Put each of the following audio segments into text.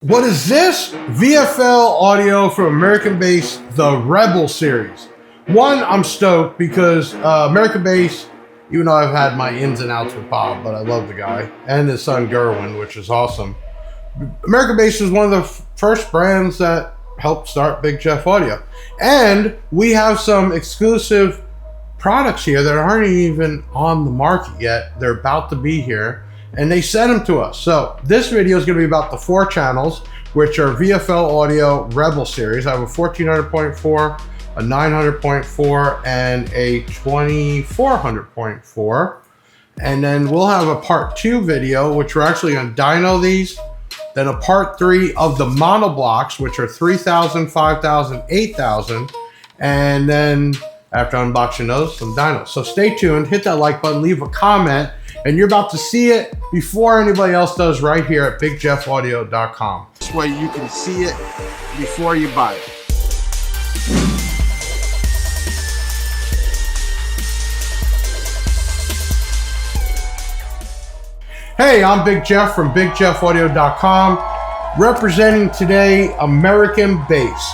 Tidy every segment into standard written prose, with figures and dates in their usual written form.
What is this? VFL audio from American Bass, the Rebel series. One, I'm stoked because American Bass, even though I've had my ins and outs with Bob, but I love the guy, and his son Gerwin, which is awesome. American Bass is one of the first brands that helped start Big Jeff Audio. And we have some exclusive products here that aren't even on the market yet. They're about to be here. And they sent them to us. So this video is going to be about the 4 channels, which are VFL Audio Rebel series. I have a 1400.4, a 900.4, and a 2400.4. And then we'll have a part 2 video, which we're actually going to dyno these. Then a part 3 of the monoblocks, which are 3000, 5000, 8000. And then after unboxing those, some dynos. So stay tuned, hit that like button, leave a comment, and you're about to see it before anybody else does right here at bigjeffaudio.com. This way you can see it before you buy it. Hey, I'm Big Jeff from bigjeffaudio.com, representing today American Bass.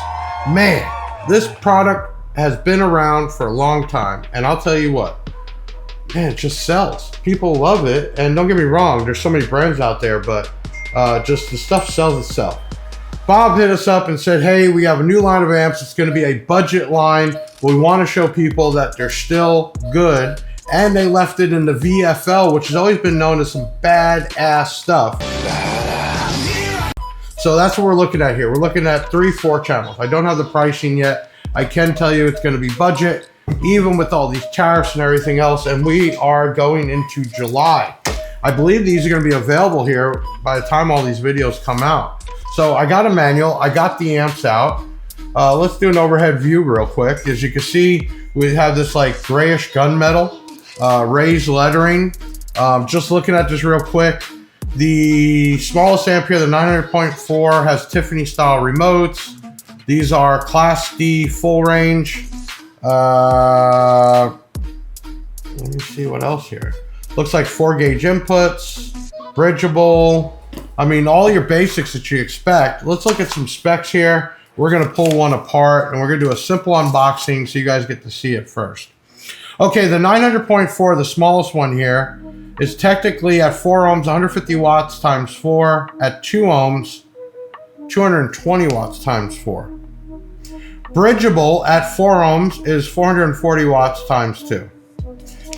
Man, this product has been around for a long time, and I'll tell you what, man, it just sells. People love it, and don't get me wrong, there's so many brands out there, but just the stuff sells itself. Bob hit us up and said, hey, we have a new line of amps. It's going to be a budget line. We want to show people that they're still good, and they left it in the VFL, which has always been known as some badass stuff. So that's what we're looking at here. We're looking at 3-4 channels. I don't have the pricing yet. I can tell you it's going to be budget, even with all these tariffs and everything else, and we are going into July. I believe these are going to be available here by the time all these videos come out. So I got a manual, I got the amps out. Let's do an overhead view real quick. As you can see, we have this like grayish gunmetal, raised lettering. Just looking at this real quick, the smallest amp here, the 900.4, has Tiffany style remotes. These are Class D full range. Let me see what else here. Looks like 4-gauge inputs, bridgeable. I mean, all your basics that you expect. Let's look at some specs here. We're gonna pull one apart and we're gonna do a simple unboxing so you guys get to see it first. Okay, the 900.4, the smallest one here, is technically at 4 ohms, 150 watts times 4. At 2 ohms, 220 watts times 4. Bridgeable at 4 ohms is 440 watts times 2.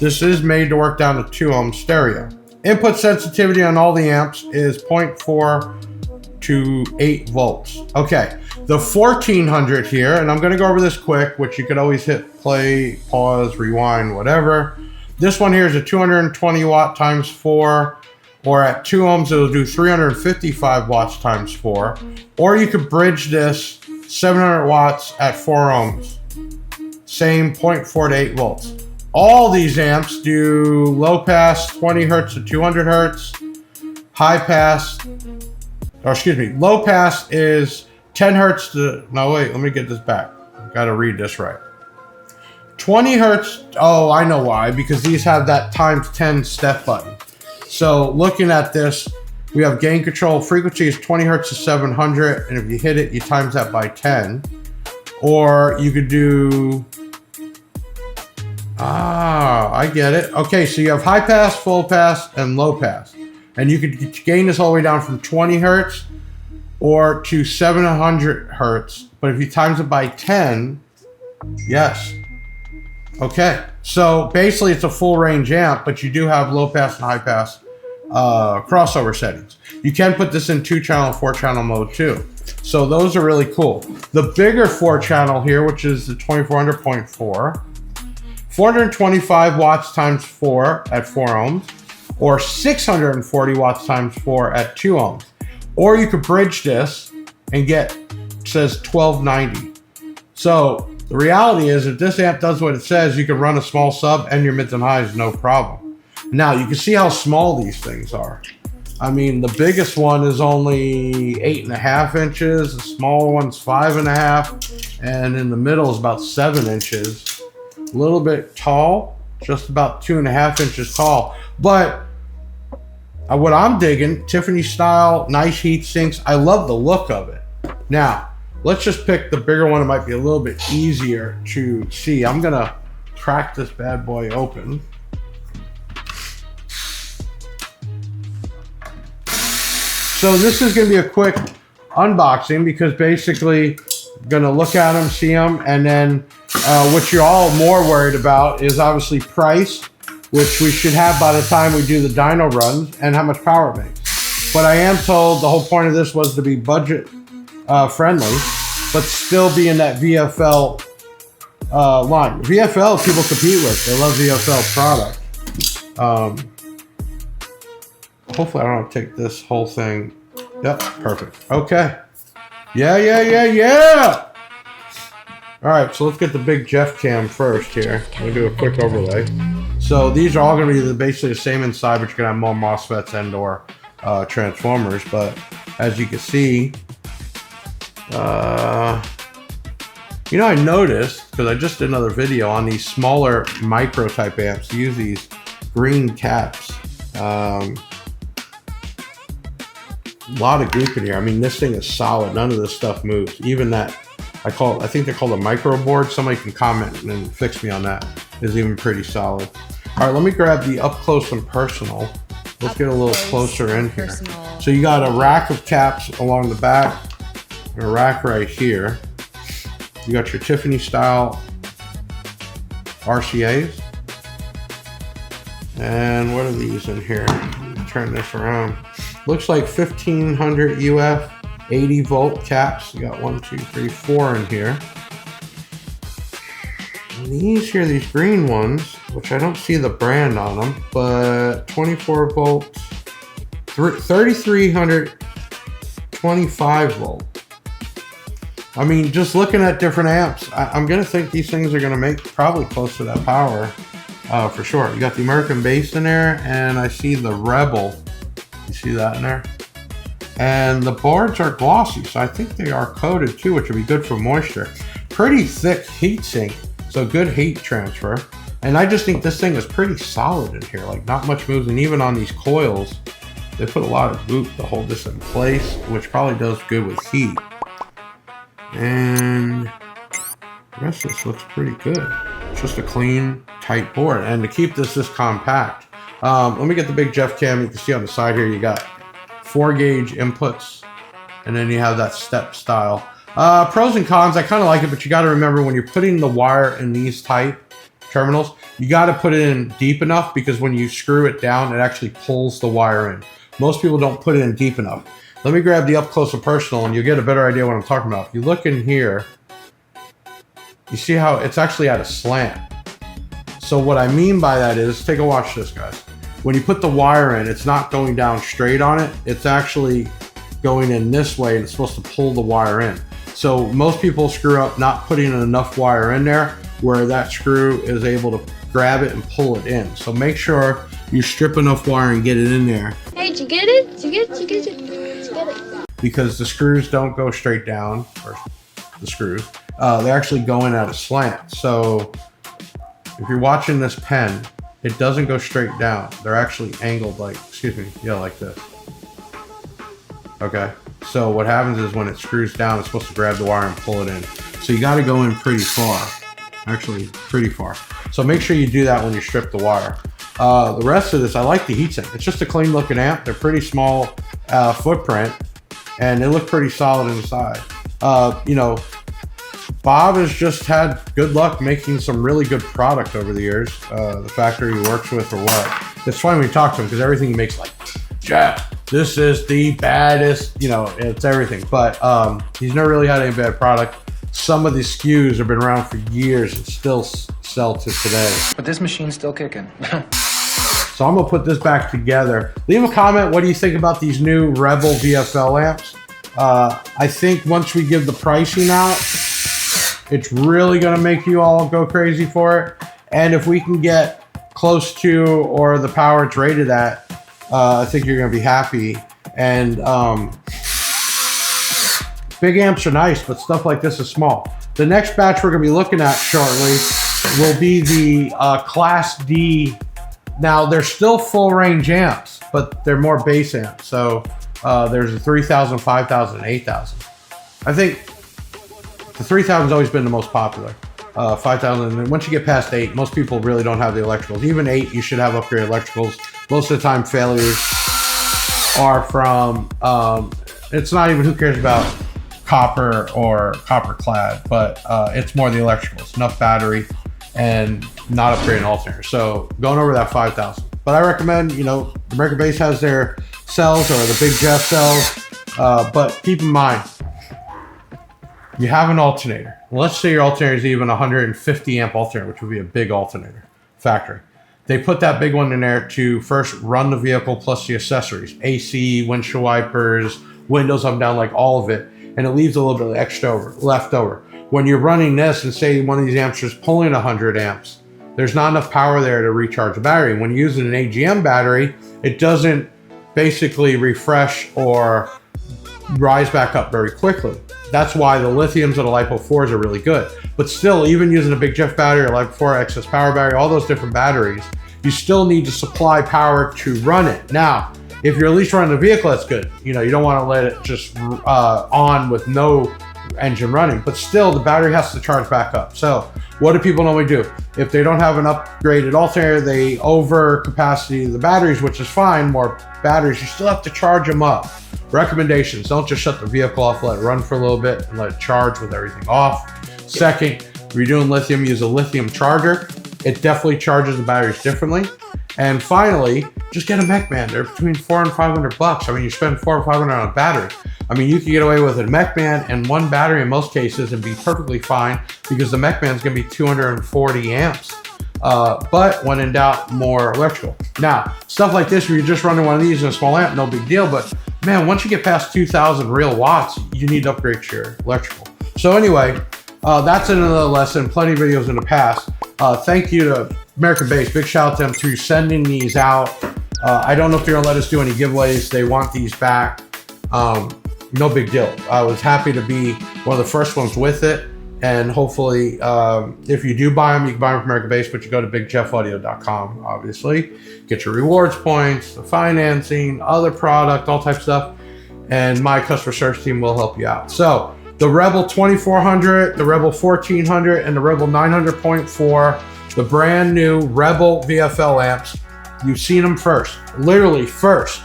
This is made to work down to 2 ohm stereo. Input sensitivity on all the amps is 0.4 to 8 volts. Okay, the 1400 here, and I'm gonna go over this quick, which you could always hit play, pause, rewind, whatever. This one here is a 220 watt times 4, or at 2 ohms, it'll do 355 watts times 4. Or you could bridge this 700 watts at 4 ohms. Same 0.4 to 8 volts. All these amps do low pass 20 hertz to 200 hertz. High pass, or excuse me, low pass is 10 hertz to, no wait, let me get this back. I've got to read this right. 20 hertz, oh, I know why, because these have that times 10 step button. So looking at this, we have gain control. Frequency is 20 hertz to 700, and if you hit it, you times that by 10. Or you could do, I get it. Okay, so you have high pass, full pass, and low pass. And you could gain this all the way down from 20 hertz or to 700 hertz. But if you times it by 10, yes. Okay, so basically it's a full range amp, but you do have low pass and high pass crossover settings. You can put this in 2-channel, 4-channel mode too. So those are really cool. The bigger 4-channel here, which is the 2400.4, 425 watts times 4 at 4 ohms, or 640 watts times 4 at 2 ohms. Or you could bridge this and get, it says 1290. So the reality is, if this amp does what it says, you can run a small sub and your mids and highs, no problem. Now, you can see how small these things are. I mean, the biggest one is only 8.5 inches, the smaller one's 5.5, and in the middle is about 7 inches. A little bit tall, just about 2.5 inches tall. But what I'm digging, Tiffany style, nice heat sinks. I love the look of it. Now, let's just pick the bigger one. It might be a little bit easier to see. I'm gonna crack this bad boy open. So this is gonna be a quick unboxing because basically I'm gonna look at them, see them, and then what you're all more worried about is obviously price, which we should have by the time we do the dyno runs, and how much power it makes. But I am told the whole point of this was to be budget friendly, but still be in that VFL line. VFL people compete with. They love VFL product. Hopefully I don't have to take this whole thing. Yep, perfect. Okay. Yeah. All right, so let's get the big Jeff cam first here. I'm gonna do a quick overlay. So these are all gonna be basically the same inside, but you're gonna have more MOSFETs and or transformers. But as you can see, you know, I noticed, because I just did another video on these smaller micro type amps, use these green caps. A lot of goop in here. I mean, this thing is solid. None of this stuff moves. Even that, I think they're called a micro board. Somebody can comment and fix me on that. Is even pretty solid. All right, let me grab the up close and personal. Let's get a little closer in here. So you got a rack of caps along the back, and a rack right here. You got your Tiffany style RCAs. And what are these in here? Turn this around. Looks like 1500 UF 80 volt caps. You got 1, 2, 3, 4 in here. And these here, these green ones, which I don't see the brand on them, but 24 volt, 3300 25 volt. I mean, just looking at different amps, I'm gonna think these things are gonna make probably close to that power for sure. You got the American bass in there, and I see the Rebel. You see that in there? And the boards are glossy, so I think they are coated too, which would be good for moisture. Pretty thick heat sink, so good heat transfer. And I just think this thing is pretty solid in here, like not much moves. And even on these coils, they put a lot of goop to hold this in place, which probably does good with heat. And the rest of this looks pretty good. It's just a clean, tight board. And to keep this compact, let me get the big Jeff cam. You can see on the side here, you got 4 gauge inputs, and then you have that step style. Pros and cons, I kind of like it, but you got to remember when you're putting the wire in these type terminals, you got to put it in deep enough, because when you screw it down, it actually pulls the wire in. Most people don't put it in deep enough. Let me grab the up close and personal, and you'll get a better idea what I'm talking about. If you look in here, you see how it's actually at a slant. So what I mean by that is, take a watch this, guys. When you put the wire in, it's not going down straight on it. It's actually going in this way, and it's supposed to pull the wire in. So most people screw up not putting enough wire in there where that screw is able to grab it and pull it in. So make sure you strip enough wire and get it in there. Hey, did you get it? Did you get it? Did you get it? Did you get it? Because the screws don't go straight down, or the screws, they actually go in at a slant. So if you're watching this pen, it doesn't go straight down. They're actually angled like, like this. Okay. So what happens is when it screws down, it's supposed to grab the wire and pull it in. So you got to go in pretty far, actually pretty far. So make sure you do that when you strip the wire. The rest of this, I like the heatsink. It's just a clean looking amp. They're pretty small footprint, and they look pretty solid inside. You know, Bob has just had good luck making some really good product over the years. The factory he works with or what. It's funny when we talk to him, because everything he makes, like, yeah, this is the baddest, you know, it's everything. But he's never really had any bad product. Some of these SKUs have been around for years and still sell to today. But this machine's still kicking. So I'm gonna put this back together. Leave a comment, what do you think about these new Rebel VFL amps? I think once we give the pricing out, it's really gonna make you all go crazy for it. And if we can get close to, or the power it's rated at, I think you're gonna be happy. And big amps are nice, but stuff like this is small. The next batch we're gonna be looking at shortly will be the Class D. Now they're still full range amps, but they're more bass amps. So there's a 3000, 5000, and 8000. I think the 3000 has always been the most popular. 5000, and once you get past 8, most people really don't have the electricals. Even 8, you should have upgraded electricals. Most of the time, failures are from, it's not even who cares about copper or copper clad, but it's more the electricals, enough battery, and not upgrading alternators. So going over that 5000. But I recommend, you know, American Bass has their cells or the Big Jeff cells, but keep in mind, you have an alternator. Let's say your alternator is even 150 amp alternator, which would be a big alternator, factory. They put that big one in there to first run the vehicle plus the accessories, AC, windshield wipers, windows up and down, like all of it. And it leaves a little bit extra left over. When you're running this and say one of these amps is pulling 100 amps, there's not enough power there to recharge the battery. When you're using an AGM battery, it doesn't basically refresh or rise back up very quickly. That's why the lithiums or the LiPo4s are really good. But still, even using a Big Jeff battery or LiPo4 excess power battery, all those different batteries, you still need to supply power to run it. Now, if you're at least running the vehicle, that's good. You know, you don't want to let it just on with no engine running, but still the battery has to charge back up. So what do people normally do? If they don't have an upgraded alternator, they over capacity the batteries, which is fine, more batteries, you still have to charge them up. Recommendations: don't just shut the vehicle off, let it run for a little bit and let it charge with everything off. Second, if you're doing lithium, use a lithium charger. It definitely charges the batteries differently. And finally, just get a mech band. They're between $400 and $500. I mean, you spend $400 or $500 on a battery. I mean, you can get away with a mech band and one battery in most cases and be perfectly fine, because the mech band is going to be 240 amps. But when in doubt, more electrical. Now, stuff like this, where you're just running one of these in a small amp, no big deal. But man, once you get past 2,000 real watts, you need to upgrade your electrical. So anyway, that's another lesson. Plenty of videos in the past. Thank you to American Bass. Big shout out to them to sending these out. I don't know if they're gonna let us do any giveaways. They want these back. No big deal. I was happy to be one of the first ones with it. And hopefully, if you do buy them, you can buy them from American Bass, but you go to bigjeffaudio.com, obviously. Get your rewards points, the financing, other product, all types of stuff. And my customer service team will help you out. So the Rebel 2400, the Rebel 1400, and the Rebel 900.4, the brand new Rebel VFL amps. You've seen them first, literally first,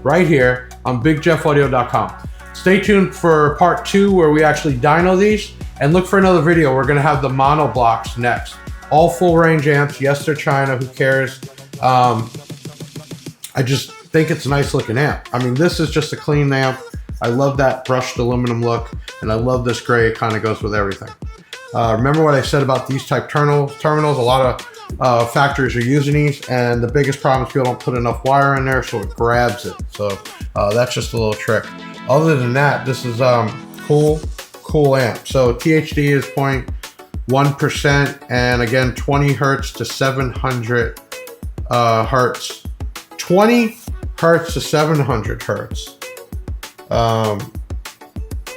right here on bigjeffaudio.com. Stay tuned for part 2 where we actually dyno these, and look for another video. We're gonna have the monoblocks next. All full range amps. Yes, they're China, who cares? I just think it's a nice looking amp. I mean, this is just a clean amp. I love that brushed aluminum look, and I love this gray. It kind of goes with everything. Remember what I said about these type terminals? A lot of factories are using these, and the biggest problem is people don't put enough wire in there, so it grabs it. So that's just a little trick. Other than that, this is cool amp. So THD is 0.1%, and again, 20 hertz to 700 hertz. 20 hertz to 700 hertz.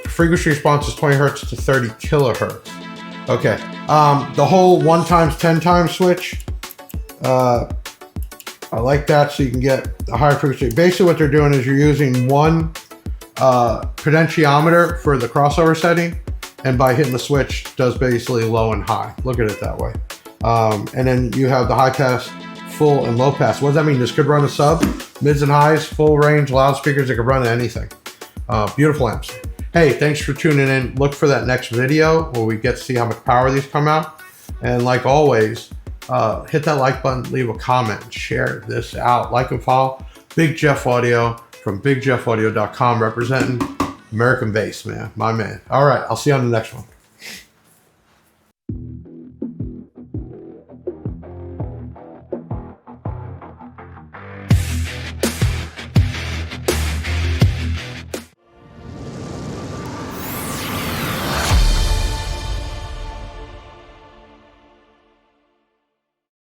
Frequency response is 20 hertz to 30 kilohertz. Okay. The whole 1 times 10 times switch, I like that, so you can get a higher frequency. Basically what they're doing is you're using one potentiometer for the crossover setting, and by hitting the switch does basically low and high. Look at it that way. And then you have the high pass, full, and low pass. What does that mean? This could run a sub, mids and highs, full range, loudspeakers. It could run anything. Beautiful amps. Hey, thanks for tuning in. Look for that next video where we get to see how much power these come out. And like always, hit that like button, leave a comment, and share this out. Like and follow Big Jeff Audio from bigjeffaudio.com, representing American Bass, man. My man. All right, I'll see you on the next one.